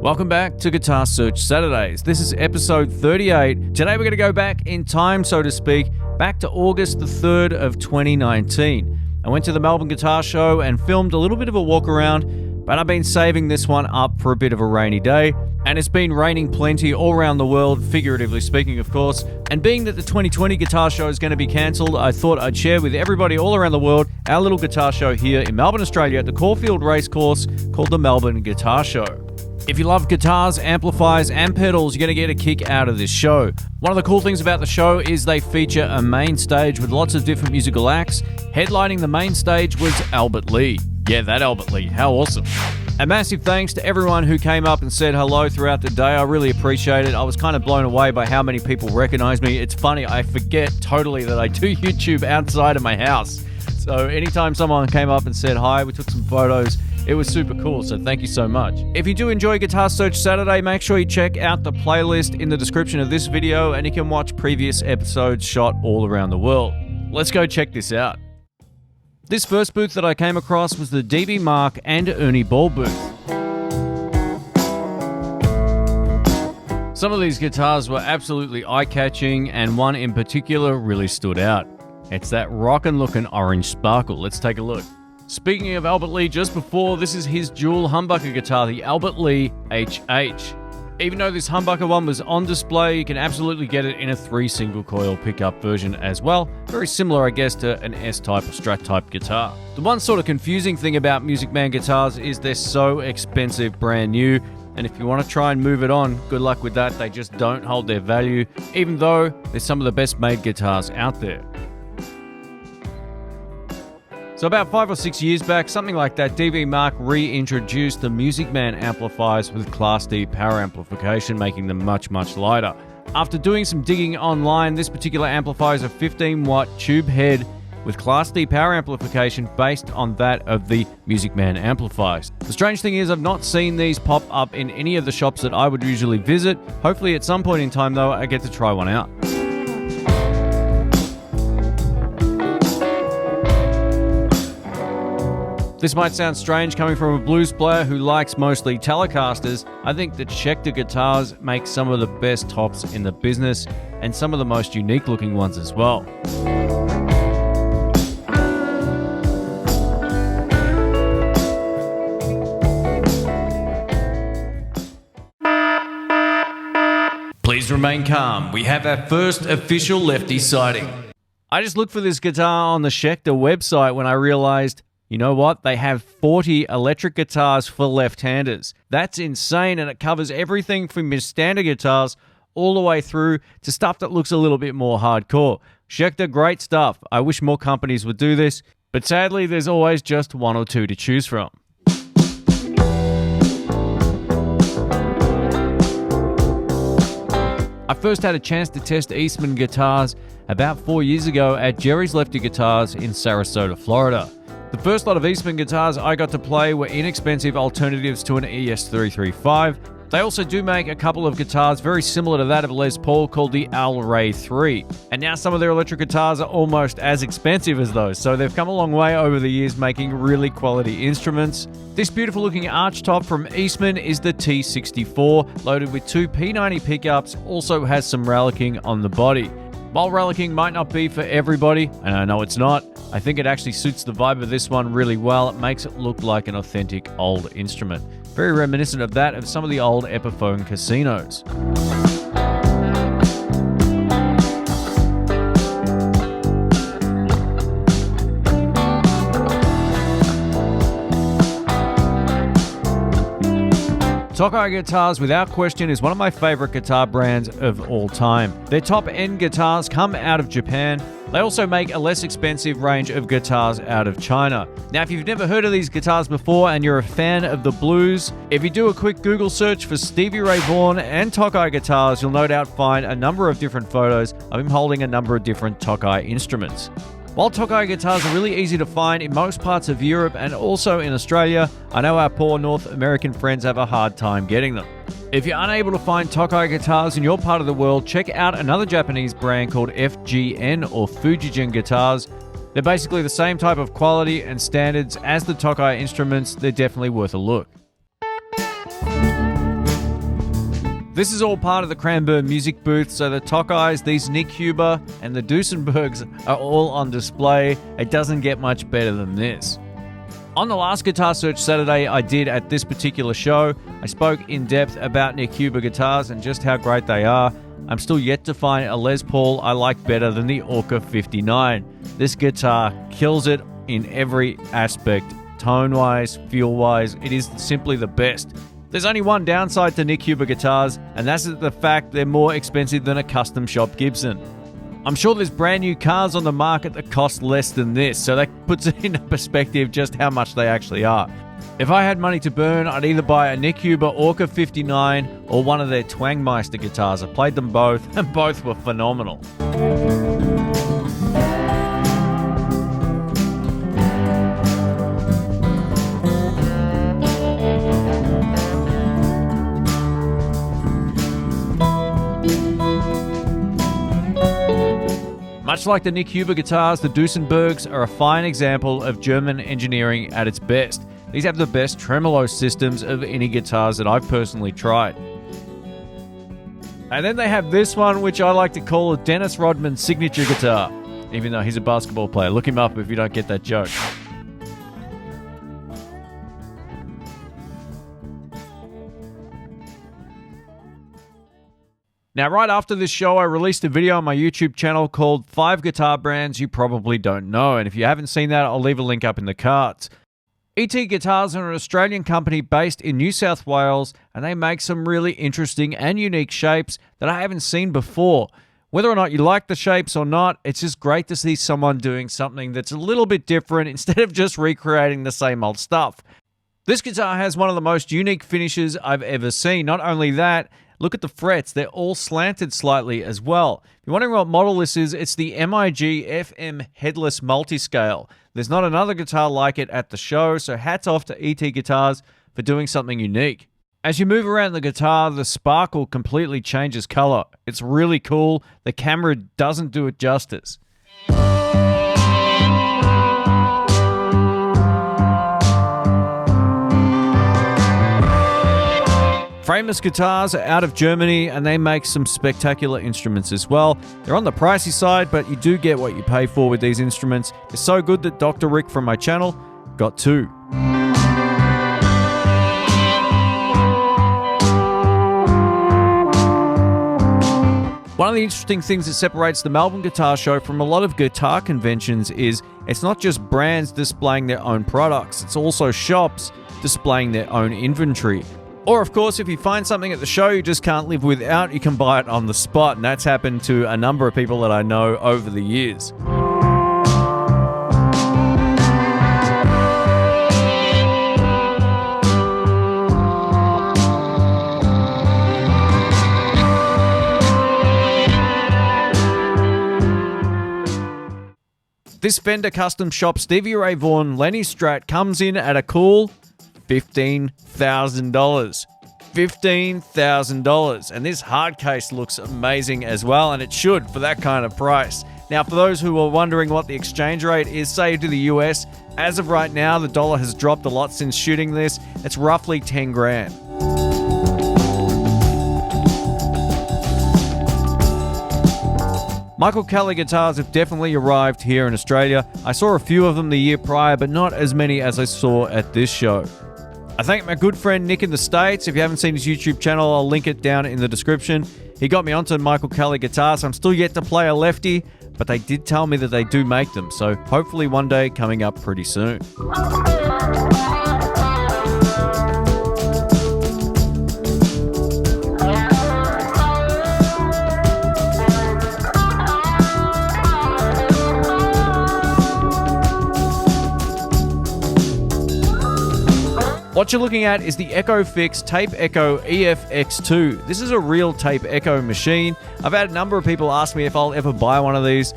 Welcome back to Guitar Search Saturdays. This is episode 38. Today we're going to go back in time, so to speak, back to August the 3rd of 2019. I went to the Melbourne Guitar Show and filmed a little bit of a walk around, but I've been saving this one up for a bit of a rainy day, and it's been raining plenty all around the world, figuratively speaking, of course. And being that the 2020 Guitar Show is going to be cancelled, I thought I'd share with everybody all around the world our little guitar show here in Melbourne, Australia at the Caulfield Racecourse called the Melbourne Guitar Show. If you love guitars, amplifiers, and pedals, you're going to get a kick out of this show. One of the cool things about the show is they feature a main stage with lots of different musical acts. Headlining the main stage was Albert Lee. Yeah, that Albert Lee. How awesome. A massive thanks to everyone who came up and said hello throughout the day. I really appreciate it. I was kind of blown away by how many people recognize me. It's funny, I forget totally that I do YouTube outside of my house. So anytime someone came up and said hi, we took some photos. It was super cool, so thank you so much. If you do enjoy Guitar Search Saturday, make sure you check out the playlist in the description of this video, and you can watch previous episodes shot all around the world. Let's go check this out. This first booth that I came across was the DB Mark and Ernie Ball booth. Some of these guitars were absolutely eye-catching, and one in particular really stood out. It's that rockin' looking orange sparkle. Let's take a look. Speaking of Albert Lee, just before, this is his dual humbucker guitar, the Albert Lee HH. Even though this humbucker one was on display, you can absolutely get it in a 3 single coil pickup version as well. Very similar, I guess, to an S-type or Strat-type guitar. The one sort of confusing thing about Musicman guitars is they're so expensive brand new, and if you want to try and move it on, good luck with that. They just don't hold their value, even though they're some of the best made guitars out there. So about 5 or 6 years back, something like that, DB Mark reintroduced the Musicman amplifiers with Class D power amplification, making them much, much lighter. After doing some digging online, this particular amplifier is a 15-watt tube head with Class D power amplification based on that of the Musicman amplifiers. The strange thing is I've not seen these pop up in any of the shops that I would usually visit. Hopefully at some point in time, though, I get to try one out. This might sound strange coming from a blues player who likes mostly Telecasters. I think that Schecter guitars make some of the best tops in the business, and some of the most unique looking ones as well. Please remain calm. We have our first official lefty sighting. I just looked for this guitar on the Schecter website when I realized, you know what? They have 40 electric guitars for left-handers. That's insane, and it covers everything from your standard guitars all the way through to stuff that looks a little bit more hardcore. Schecter, great stuff. I wish more companies would do this, but sadly, there's always just one or two to choose from. I first had a chance to test Eastman guitars about 4 years ago at Jerry's Lefty Guitars in Sarasota, Florida. The first lot of Eastman guitars I got to play were inexpensive alternatives to an ES335. They also do make a couple of guitars very similar to that of Les Paul called the Al Ray 3. And now some of their electric guitars are almost as expensive as those, so they've come a long way over the years making really quality instruments. This beautiful looking arch top from Eastman is the T64, loaded with 2 P90 pickups, also has some reliking on the body. While relicking might not be for everybody, and I know it's not, I think it actually suits the vibe of this one really well. It makes it look like an authentic old instrument. Very reminiscent of that of some of the old Epiphone casinos. Toko Guitars, without question, is one of my favorite guitar brands of all time. Their top-end guitars come out of Japan. They also make a less expensive range of guitars out of China. Now, if you've never heard of these guitars before and you're a fan of the blues, if you do a quick Google search for Stevie Ray Vaughan and Toko Guitars, you'll no doubt find a number of different photos of him holding a number of different Toko instruments. While Toko guitars are really easy to find in most parts of Europe and also in Australia, I know our poor North American friends have a hard time getting them. If you're unable to find Toko guitars in your part of the world, check out another Japanese brand called FGN or Fujijin Guitars. They're basically the same type of quality and standards as the Toko instruments. They're definitely worth a look. This is all part of the Cranbourne music booth, so the Tokos, these Nick Huber, and the Duesenbergs are all on display. It doesn't get much better than this. On the last Guitar Search Saturday I did at this particular show, I spoke in depth about Nick Huber guitars and just how great they are. I'm still yet to find a Les Paul I like better than the Orca 59. This guitar kills it in every aspect, tone-wise, feel-wise. It is simply the best. There's only one downside to Nick Huber guitars, and that's the fact they're more expensive than a custom shop Gibson. I'm sure there's brand new cars on the market that cost less than this, so that puts it into perspective just how much they actually are. If I had money to burn, I'd either buy a Nick Huber Orca 59 or one of their Twangmeister guitars. I played them both, and both were phenomenal. Much like the Nick Huber guitars, the Duesenbergs are a fine example of German engineering at its best. These have the best tremolo systems of any guitars that I've personally tried. And then they have this one, which I like to call a Dennis Rodman signature guitar, even though he's a basketball player. Look him up if you don't get that joke. Now, right after this show, I released a video on my YouTube channel called 5 Guitar Brands You Probably Don't Know. And if you haven't seen that, I'll leave a link up in the cards. ET Guitars are an Australian company based in New South Wales, and they make some really interesting and unique shapes that I haven't seen before. Whether or not you like the shapes or not, it's just great to see someone doing something that's a little bit different instead of just recreating the same old stuff. This guitar has one of the most unique finishes I've ever seen. Not only that, look at the frets. They're all slanted slightly as well. If you're wondering what model this is, it's the MIG FM Headless Multiscale. There's not another guitar like it at the show, so hats off to ET Guitars for doing something unique. As you move around the guitar, the sparkle completely changes color. It's really cool. The camera doesn't do it justice. Famous Guitars are out of Germany, and they make some spectacular instruments as well. They're on the pricey side, but you do get what you pay for with these instruments. It's so good that Dr. Rick from my channel got 2. One of the interesting things that separates the Melbourne Guitar Show from a lot of guitar conventions is it's not just brands displaying their own products, it's also shops displaying their own inventory. Or, of course, if you find something at the show you just can't live without, you can buy it on the spot. And that's happened to a number of people that I know over the years. This Fender Custom Shop Stevie Ray Vaughan Lenny Strat comes in at a cool $15,000. $15,000. And this hard case looks amazing as well, and it should for that kind of price. Now, for those who are wondering what the exchange rate is, say to the US, as of right now, the dollar has dropped a lot since shooting this. It's roughly 10 grand. Michael Kelly guitars have definitely arrived here in Australia. I saw a few of them the year prior, but not as many as I saw at this show. I thank my good friend Nick in the States. If you haven't seen his YouTube channel, I'll link it down in the description. He got me onto Michael Kelly guitars. I'm still yet to play a lefty, but they did tell me that they do make them, so hopefully one day coming up pretty soon. What you're looking at is the Echo Fix Tape Echo EFX2. This is a real tape echo machine. I've had a number of people ask me if I'll ever buy one of these.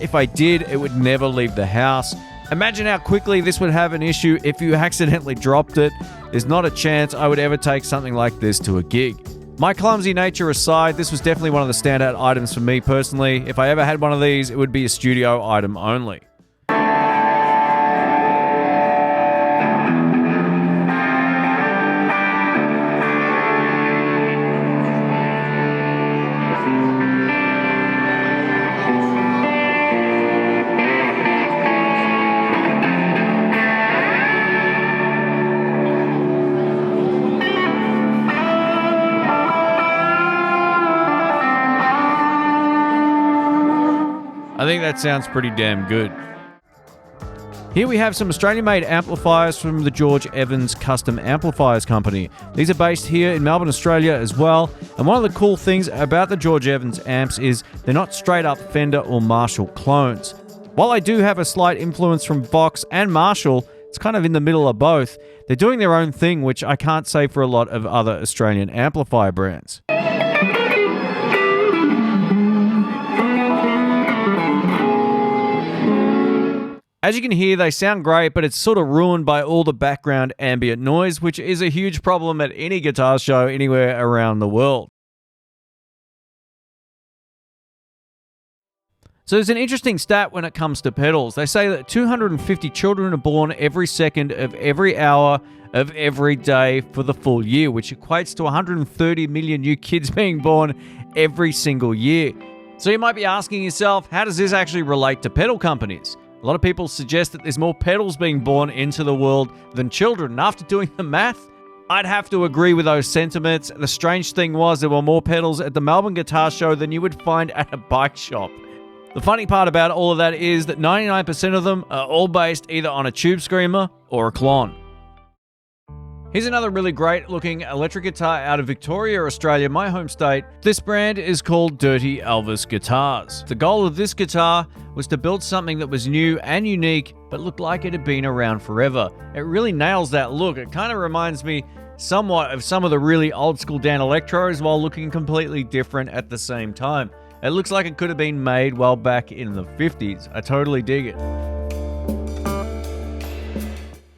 If I did, it would never leave the house. Imagine how quickly this would have an issue if you accidentally dropped it. There's not a chance I would ever take something like this to a gig. My clumsy nature aside, this was definitely one of the standout items for me personally. If I ever had one of these, it would be a studio item only. I think that sounds pretty damn good. Here we have some Australian-made amplifiers from the George Evans Custom Amplifiers Company. These are based here in Melbourne, Australia as well. And one of the cool things about the George Evans amps is they're not straight-up Fender or Marshall clones. While they do have a slight influence from Vox and Marshall, it's kind of in the middle of both. They're doing their own thing, which I can't say for a lot of other Australian amplifier brands. As you can hear, they sound great, but it's sort of ruined by all the background ambient noise, which is a huge problem at any guitar show anywhere around the world. So there's an interesting stat when it comes to pedals. They say that 250 children are born every second of every hour of every day for the full year, which equates to 130 million new kids being born every single year. So you might be asking yourself, how does this actually relate to pedal companies? A lot of people suggest that there's more pedals being born into the world than children. And after doing the math, I'd have to agree with those sentiments. The strange thing was there were more pedals at the Melbourne Guitar Show than you would find at a bike shop. The funny part about all of that is that 99% of them are all based either on a tube screamer or a Klon. Here's another really great looking electric guitar out of Victoria, Australia, my home state. This brand is called Dirty Elvis Guitars. The goal of this guitar was to build something that was new and unique, but looked like it had been around forever. It really nails that look. It kind of reminds me somewhat of some of the really old school Dan Electros while looking completely different at the same time. It looks like it could have been made well back in the 50s. I totally dig it.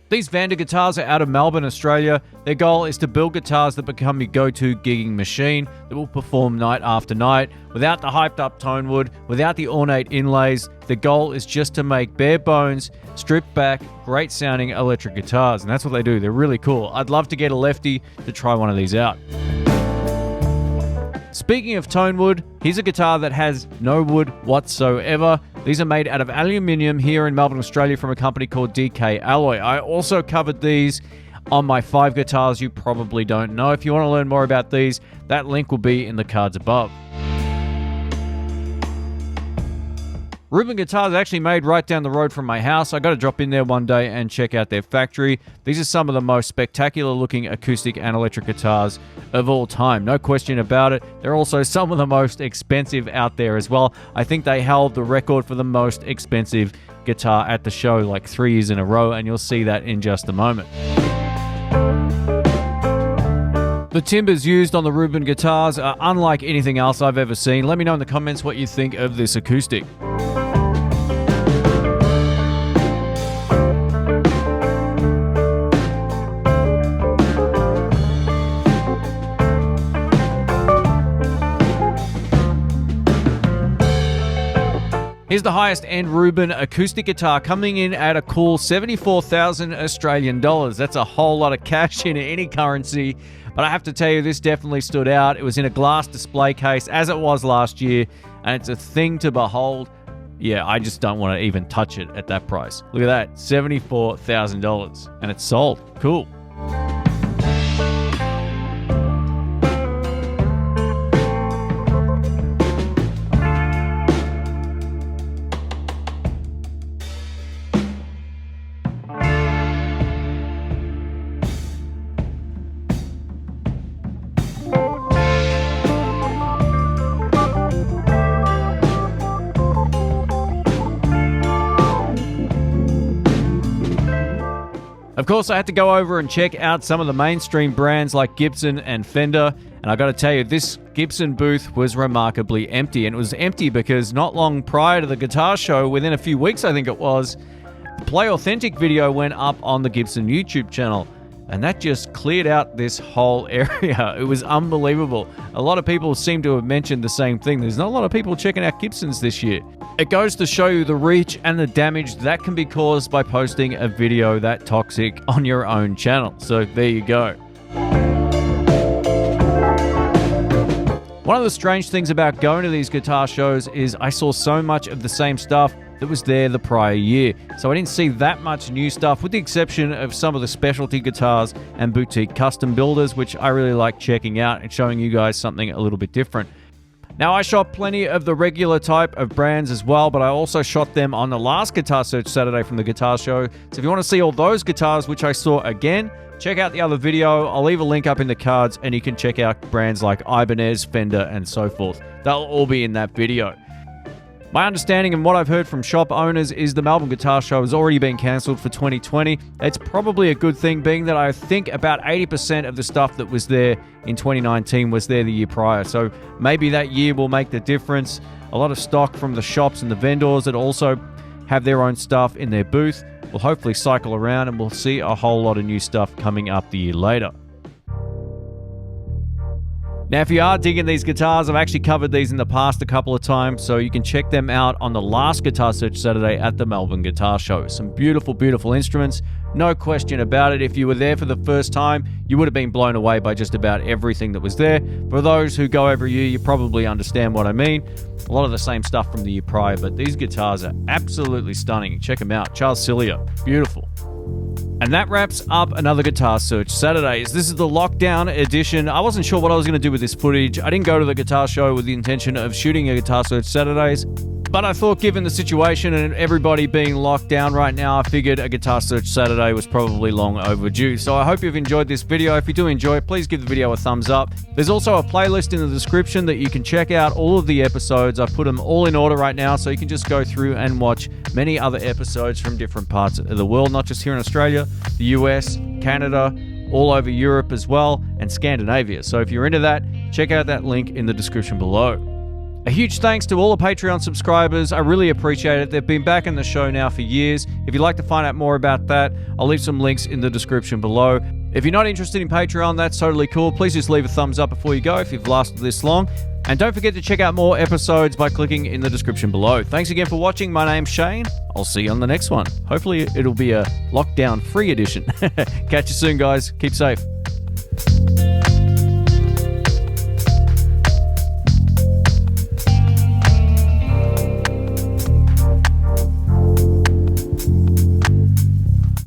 These Vandor guitars are out of Melbourne, Australia. Their goal is to build guitars that become your go-to gigging machine that will perform night after night without the hyped up tone wood, without the ornate inlays. The goal is just to make bare bones, stripped back, great sounding electric guitars. And that's what they do. They're really cool. I'd love to get a lefty to try one of these out. Speaking of tone wood, here's a guitar that has no wood whatsoever. These are made out of aluminium here in Melbourne, Australia from a company called DK Alloy. I also covered these on my 5 guitars you probably don't know. If you want to learn more about these, that link will be in the cards above. Reuben Guitars is actually made right down the road from my house. I got to drop in there one day and check out their factory. These are some of the most spectacular looking acoustic and electric guitars of all time. No question about it. They're also some of the most expensive out there as well. I think they held the record for the most expensive guitar at the show like 3 years in a row, and you'll see that in just a moment. The timbers used on the Reuben guitars are unlike anything else I've ever seen. Let me know in the comments what you think of this acoustic. Here's the highest end Reuben acoustic guitar coming in at a cool 74,000 Australian dollars. That's a whole lot of cash in any currency, but I have to tell you, this definitely stood out. It was in a glass display case as it was last year, and it's a thing to behold. Yeah, I just don't want to even touch it at that price. Look at that, $74,000, and it's sold. Cool. Of course, I had to go over and check out some of the mainstream brands like Gibson and Fender, and I got to tell you, this Gibson booth was remarkably empty, and it was empty because not long prior to the guitar show, within a few weeks I think it was, the Play Authentic video went up on the Gibson YouTube channel, and that just cleared out this whole area. It was unbelievable. A lot of people seem to have mentioned the same thing. There's not a lot of people checking out Gibsons this year. It goes to show you the reach and the damage that can be caused by posting a video that toxic on your own channel. So there you go. One of the strange things about going to these guitar shows is I saw so much of the same stuff that was there the prior year. So I didn't see that much new stuff, with the exception of some of the specialty guitars and boutique custom builders, which I really like checking out and showing you guys something a little bit different. Now, I shot plenty of the regular type of brands as well, but I also shot them on the last Guitar Search Saturday from the Guitar Show. So if you want to see all those guitars, which I saw again, check out the other video. I'll leave a link up in the cards, and you can check out brands like Ibanez, Fender, and so forth. They'll all be in that video. My understanding and what I've heard from shop owners is the Melbourne Guitar Show has already been cancelled for 2020. It's probably a good thing, being that I think about 80% of the stuff that was there in 2019 was there the year prior. So maybe that year will make the difference. A lot of stock from the shops and the vendors that also have their own stuff in their booth will hopefully cycle around, and we'll see a whole lot of new stuff coming up the year later. Now, if you are digging these guitars, I've actually covered these in the past a couple of times, so you can check them out on the last Guitar Search Saturday at the Melbourne Guitar Show. Some beautiful, beautiful instruments, no question about it. If you were there for the first time, you would have been blown away by just about everything that was there. For those who go every year, you probably understand what I mean. A lot of the same stuff from the year prior, but these guitars are absolutely stunning. Check them out. Charles Cilia, beautiful. And that wraps up another Guitar Search Saturdays. This is the lockdown edition. I wasn't sure what I was going to do with this footage. I didn't go to the Guitar Show with the intention of shooting a Guitar Search Saturdays, but I thought, given the situation and everybody being locked down right now, I figured a Guitar Search Saturday was probably long overdue. So I hope you've enjoyed this video. If you do enjoy it, please give the video a thumbs up. There's also a playlist in the description that you can check out all of the episodes. I've put them all in order right now, so you can just go through and watch many other episodes from different parts of the world, not just here in Australia, the US, Canada, all over Europe as well, and Scandinavia. So if you're into that, check out that link in the description below. A huge thanks to all the Patreon subscribers. I really appreciate it. They've been back in the show now for years. If you'd like to find out more about that, I'll leave some links in the description below. If you're not interested in Patreon, that's totally cool. Please just leave a thumbs up before you go if you've lasted this long. And don't forget to check out more episodes by clicking in the description below. Thanks again for watching. My name's Shane. I'll see you on the next one. Hopefully it'll be a lockdown-free edition. Catch you soon, guys. Keep safe.